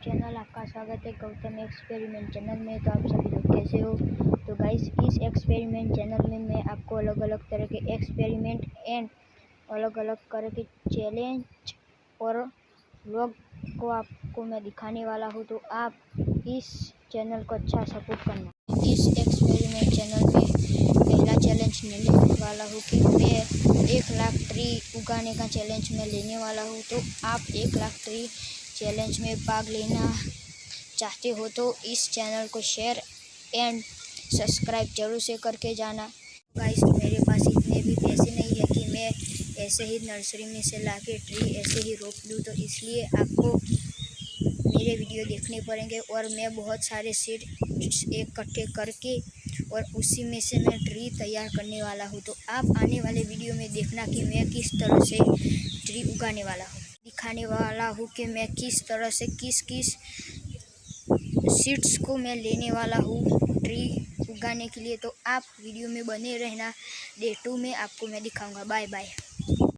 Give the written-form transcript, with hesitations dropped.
Channel, आपका स्वागत है गौतम एक्सपेरिमेंट चैनल में। तो आप सभी लोग कैसे हो? तो गाइस, इस एक्सपेरिमेंट चैनल में मैं आपको अलग अलग तरह के एक्सपेरिमेंट एंड अलग अलग तरह के चैलेंज और व्लॉग को आपको मैं दिखाने वाला हूँ। तो आप इस चैनल को अच्छा सपोर्ट करना। इस एक्सपेरिमेंट चैनल में पहला चैलेंज लेने वाला हूँ कि मैं 1 लाख ट्री उगाने का चैलेंज मैं लेने वाला हूँ। तो आप 1 लाख ट्री चैलेंज में भाग लेना चाहते हो तो इस चैनल को शेयर एंड सब्सक्राइब जरूर से करके जाना। गाइस, मेरे पास इतने भी पैसे नहीं है कि मैं ऐसे ही नर्सरी में से लाके ट्री ऐसे ही रोप लूँ। तो इसलिए आपको मेरे वीडियो देखने पड़ेंगे और मैं बहुत सारे सीड्स इकट्ठे करके और उसी में से मैं ट्री तैयार करने वाला हूँ। तो आप आने वाले वीडियो में देखना कि मैं किस तरह से ट्री उगाने वाला हूँ, दिखाने वाला हूँ कि मैं किस तरह से किस सीड्स को मैं लेने वाला हूँ ट्री उगाने के लिए। तो आप वीडियो में बने रहना। डे 2 में आपको मैं दिखाऊंगा। Bye bye.